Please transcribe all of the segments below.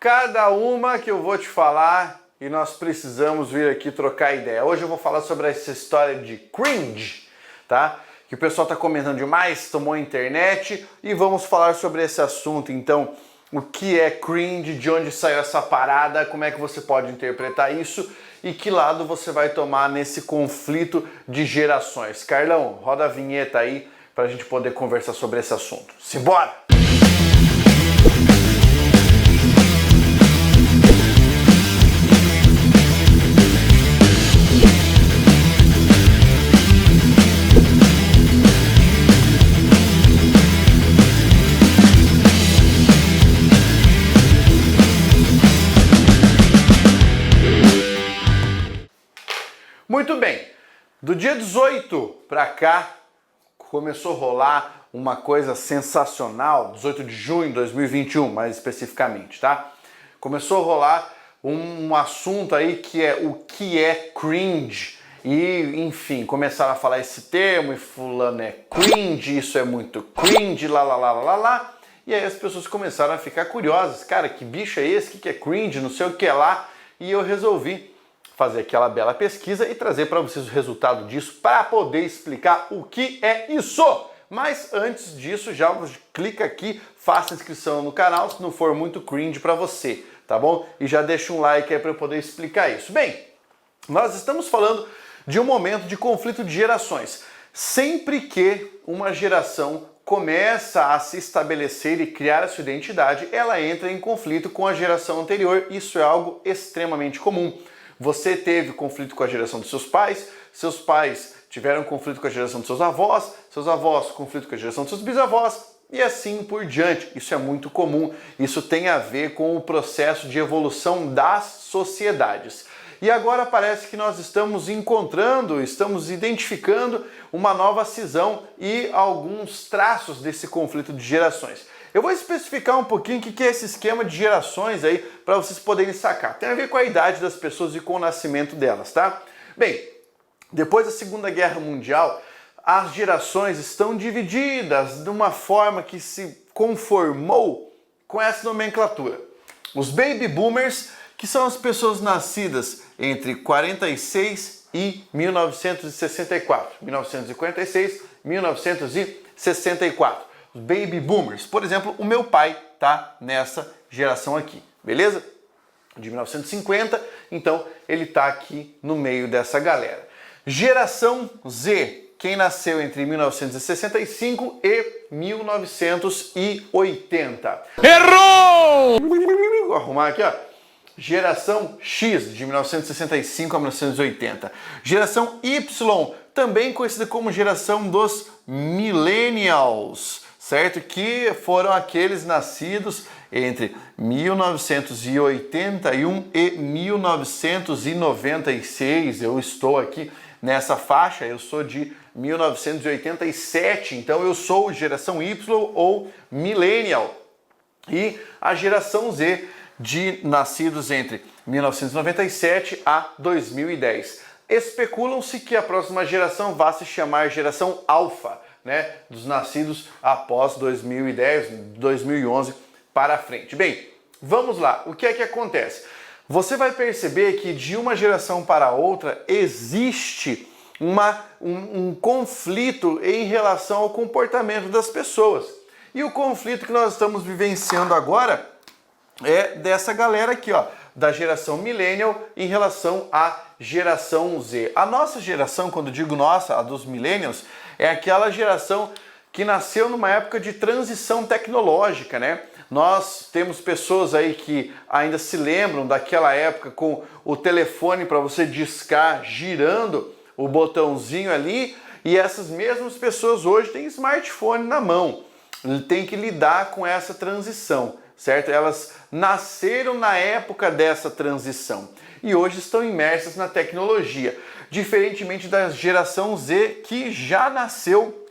Cada uma que eu vou te falar e nós precisamos vir aqui trocar ideia. Hoje eu vou falar sobre essa história de cringe, tá? Que o pessoal tá comentando demais, tomou a internet e vamos falar sobre esse assunto. Então, o que é cringe, de onde saiu essa parada, como é que você pode interpretar isso e que lado você vai tomar nesse conflito de gerações. Carlão, roda a vinheta aí pra gente poder conversar sobre esse assunto. Simbora! Muito bem, do dia 18 para cá começou a rolar uma coisa sensacional, 18 de junho de 2021 mais especificamente, tá? Começou a rolar um assunto aí que é o que é cringe e, enfim, começaram a falar esse termo e fulano é cringe, isso é muito cringe, lá. E aí as pessoas começaram a ficar curiosas, cara, que bicho é esse, que é cringe, não sei o que é lá, e eu resolvi fazer aquela bela pesquisa e trazer para vocês o resultado disso para poder explicar o que é isso. Mas antes disso, já clica aqui, faça inscrição no canal se não for muito cringe para você, tá bom? E já deixa um like aí para eu poder explicar isso. Bem, nós estamos falando de um momento de conflito de gerações. Sempre que uma geração começa a se estabelecer e criar a sua identidade, ela entra em conflito com a geração anterior. Isso é algo extremamente comum. Você teve conflito com a geração dos seus pais tiveram conflito com a geração dos seus avós conflito com a geração dos seus bisavós e assim por diante. Isso é muito comum, isso tem a ver com o processo de evolução das sociedades. E agora parece que nós estamos identificando uma nova cisão e alguns traços desse conflito de gerações. Eu vou especificar um pouquinho o que é esse esquema de gerações aí para vocês poderem sacar. Tem a ver com a idade das pessoas e com o nascimento delas, tá? Bem, depois da Segunda Guerra Mundial, as gerações estão divididas de uma forma que se conformou com essa nomenclatura. Os baby boomers, que são as pessoas nascidas entre 46 e 1964. 1946, 1964. Os baby boomers. Por exemplo, o meu pai tá nessa geração aqui, beleza? De 1950, então ele tá aqui no meio dessa galera. Geração Z, quem nasceu entre 1965 e 1980. Errou! Vou arrumar aqui, ó. Geração X, de 1965 a 1980. Geração Y, também conhecida como geração dos millennials, certo? Que foram aqueles nascidos entre 1981 e 1996. Eu estou aqui nessa faixa, eu sou de 1987, então eu sou geração Y ou millennial. E a geração Z, de nascidos entre 1997 a 2010. Especulam-se que a próxima geração vai se chamar geração Alpha, né, dos nascidos após 2010, 2011 para frente. Bem, vamos lá. O que é que acontece? Você vai perceber que de uma geração para outra existe um conflito em relação ao comportamento das pessoas. E o conflito que nós estamos vivenciando agora é dessa galera aqui, ó, da geração millennial em relação à geração Z. A nossa geração, quando digo nossa, a dos millennials, é aquela geração que nasceu numa época de transição tecnológica, né? Nós temos pessoas aí que ainda se lembram daquela época com o telefone para você discar, girando o botãozinho ali, e essas mesmas pessoas hoje têm smartphone na mão. Tem que lidar com essa transição, certo? Elas nasceram na época dessa transição e hoje estão imersas na tecnologia, diferentemente da geração Z, que já nasceu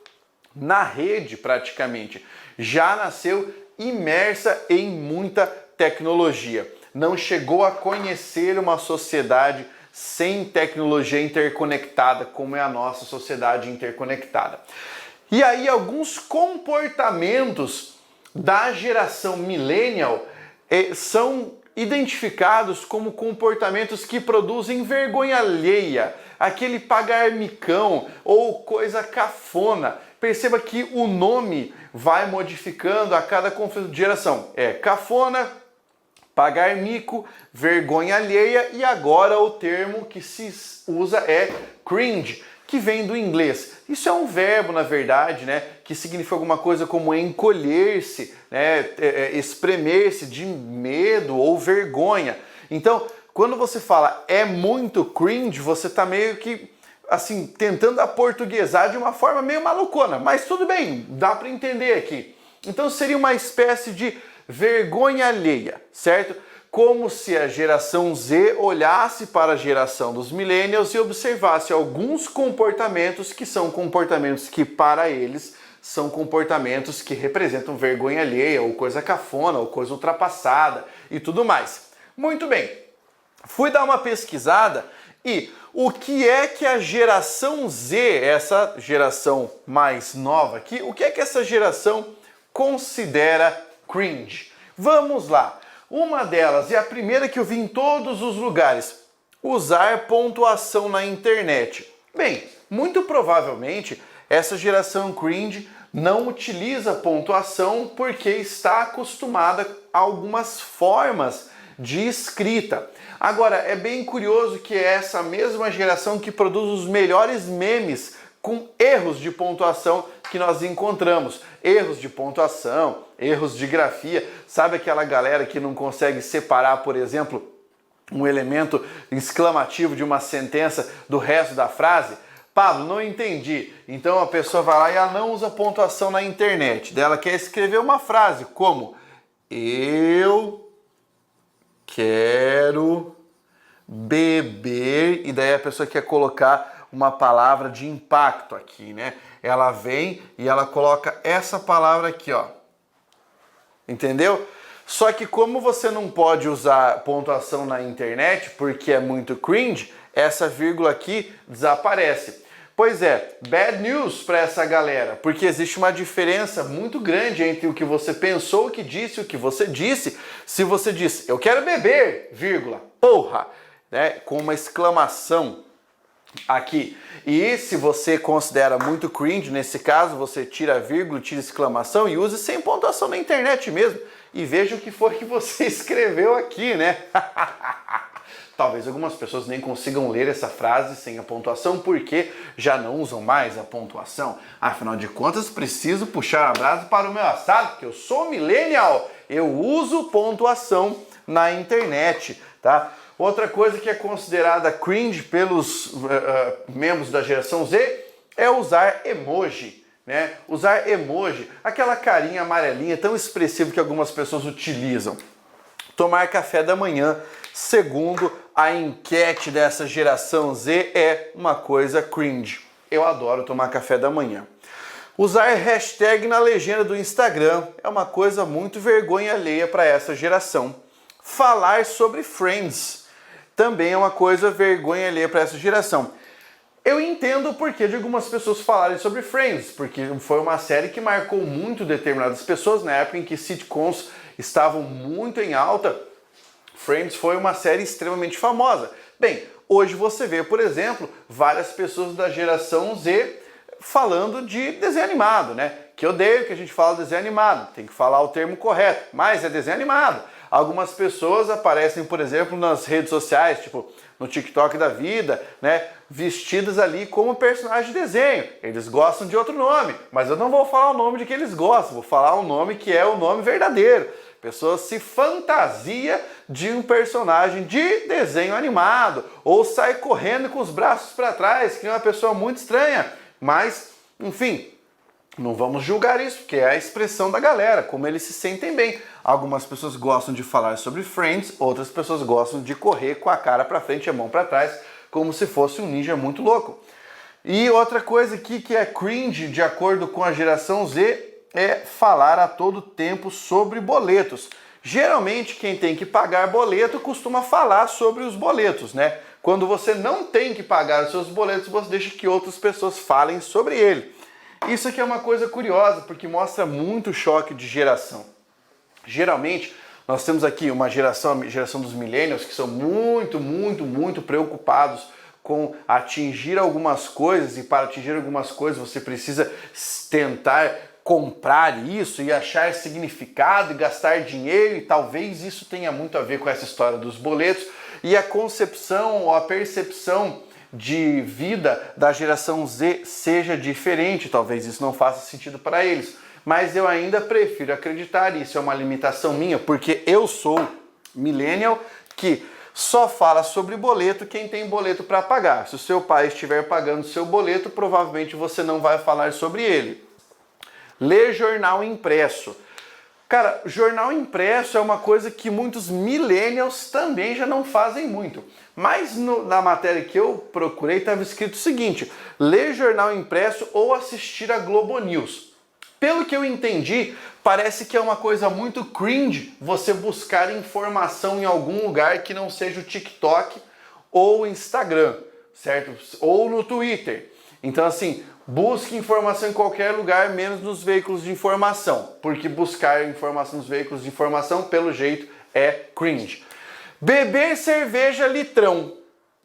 na rede praticamente, já nasceu imersa em muita tecnologia, não chegou a conhecer uma sociedade sem tecnologia interconectada, como é a nossa sociedade interconectada. E aí alguns comportamentos da geração millennial são identificados como comportamentos que produzem vergonha alheia, aquele pagar micão ou coisa cafona. Perceba que o nome vai modificando a cada conflito de geração. É cafona, pagar mico, vergonha alheia, e agora o termo que se usa é cringe, que vem do inglês. Isso é um verbo, na verdade, né, que significa alguma coisa como encolher-se, né, espremer-se de medo ou vergonha. Então, quando você fala é muito cringe, você está meio que assim tentando aportuguesar de uma forma meio malucona, mas tudo bem, dá para entender aqui. Então seria uma espécie de vergonha alheia, certo? Como se a geração Z olhasse para a geração dos millennials e observasse alguns comportamentos que são comportamentos que para eles são comportamentos que representam vergonha alheia, ou coisa cafona, ou coisa ultrapassada e tudo mais. Muito bem, fui dar uma pesquisada e o que é que a geração Z, essa geração mais nova aqui, o que é que essa geração considera cringe? Vamos lá. Uma delas, e a primeira que eu vi em todos os lugares, usar pontuação na internet. Bem, muito provavelmente essa geração cringe não utiliza pontuação porque está acostumada a algumas formas de escrita. Agora, é bem curioso que é essa mesma geração que produz os melhores memes com erros de pontuação que nós encontramos. Erros de pontuação, erros de grafia. Sabe aquela galera que não consegue separar, por exemplo, um elemento exclamativo de uma sentença do resto da frase? Pablo, não entendi. Então a pessoa vai lá e ela não usa pontuação na internet. Daí ela quer escrever uma frase como eu quero beber, e daí a pessoa quer colocar uma palavra de impacto aqui, né? Ela vem e ela coloca essa palavra aqui, ó. Entendeu? Só que como você não pode usar pontuação na internet porque é muito cringe, essa vírgula aqui desaparece. Pois é, bad news para essa galera, porque existe uma diferença muito grande entre o que você pensou que disse e o que você disse. Se você disse, eu quero beber, vírgula, porra, né, com uma exclamação aqui. E se você considera muito cringe, nesse caso, você tira a vírgula, tira a exclamação e use sem pontuação na internet mesmo. E veja o que foi que você escreveu aqui, né? Talvez algumas pessoas nem consigam ler essa frase sem a pontuação porque já não usam mais a pontuação. Afinal de contas, preciso puxar a brasa para o meu assado, porque eu sou millennial. Eu uso pontuação na internet, tá? Outra coisa que é considerada cringe pelos membros da geração Z é usar emoji, né? Usar emoji, aquela carinha amarelinha tão expressiva que algumas pessoas utilizam. Tomar café da manhã, segundo a enquete dessa geração Z, é uma coisa cringe. Eu adoro tomar café da manhã. Usar hashtag na legenda do Instagram é uma coisa muito vergonha alheia para essa geração. Falar sobre Friends também é uma coisa vergonha alheia para essa geração. Eu entendo o porquê de algumas pessoas falarem sobre Friends, porque foi uma série que marcou muito determinadas pessoas na época em que sitcoms estavam muito em alta. Friends foi uma série extremamente famosa. Bem, hoje você vê, por exemplo, várias pessoas da geração Z falando de desenho animado, né? Que eu odeio que a gente fala desenho animado, tem que falar o termo correto, mas é desenho animado. Algumas pessoas aparecem, por exemplo, nas redes sociais, tipo no TikTok da vida, né, vestidas ali como personagem de desenho. Eles gostam de outro nome, mas eu não vou falar o nome de que eles gostam, vou falar um nome que é o nome verdadeiro. A pessoa se fantasia de um personagem de desenho animado, ou sai correndo com os braços para trás, que é uma pessoa muito estranha. Mas, enfim, não vamos julgar isso, porque é a expressão da galera, como eles se sentem bem. Algumas pessoas gostam de falar sobre Friends, outras pessoas gostam de correr com a cara para frente e a mão para trás, como se fosse um ninja muito louco. E outra coisa aqui que é cringe, de acordo com a geração Z, é falar a todo tempo sobre boletos. Geralmente quem tem que pagar boleto costuma falar sobre os boletos, né? Quando você não tem que pagar os seus boletos, você deixa que outras pessoas falem sobre ele. Isso aqui é uma coisa curiosa, porque mostra muito choque de geração. Geralmente, Nós temos aqui uma geração, a geração dos millennials, que são muito preocupados com atingir algumas coisas, e para atingir algumas coisas você precisa tentar comprar isso e achar significado e gastar dinheiro, e talvez isso tenha muito a ver com essa história dos boletos, e a concepção ou a percepção de vida da geração Z seja diferente, talvez isso não faça sentido para eles, mas eu ainda prefiro acreditar, isso é uma limitação minha, porque eu sou millennial que só fala sobre boleto quem tem boleto para pagar. Se o seu pai estiver pagando seu boleto, provavelmente você não vai falar sobre ele. Ler jornal impresso. Cara, jornal impresso é uma coisa que muitos millennials também já não fazem muito. Mas na matéria que eu procurei estava escrito o seguinte: ler jornal impresso ou assistir a Globo News. Pelo que eu entendi, parece que é uma coisa muito cringe você buscar informação em algum lugar que não seja o TikTok ou o Instagram, certo? Ou no Twitter. Então assim, busque informação em qualquer lugar, menos nos veículos de informação, porque buscar informação nos veículos de informação, pelo jeito, é cringe. Beber cerveja litrão.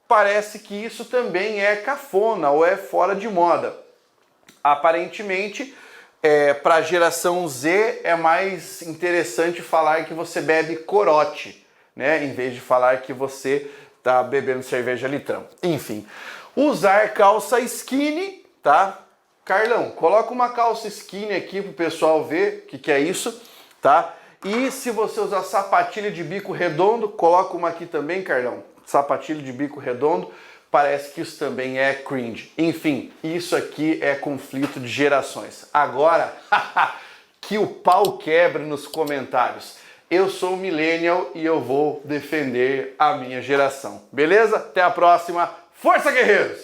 Parece que isso também é cafona ou é fora de moda. Aparentemente, para a geração Z é mais interessante falar que você bebe corote, né? Em vez de falar que você está bebendo cerveja litrão. Enfim, usar calça skinny, tá? Carlão, coloca uma calça skinny aqui pro pessoal ver o que é isso, tá? E se você usar sapatilha de bico redondo, coloca uma aqui também, Carlão. Sapatilha de bico redondo. Parece que isso também é cringe. Enfim, isso aqui é conflito de gerações. Agora, que o pau quebre nos comentários. Eu sou millennial e eu vou defender a minha geração. Beleza? Até a próxima. Força, guerreiros!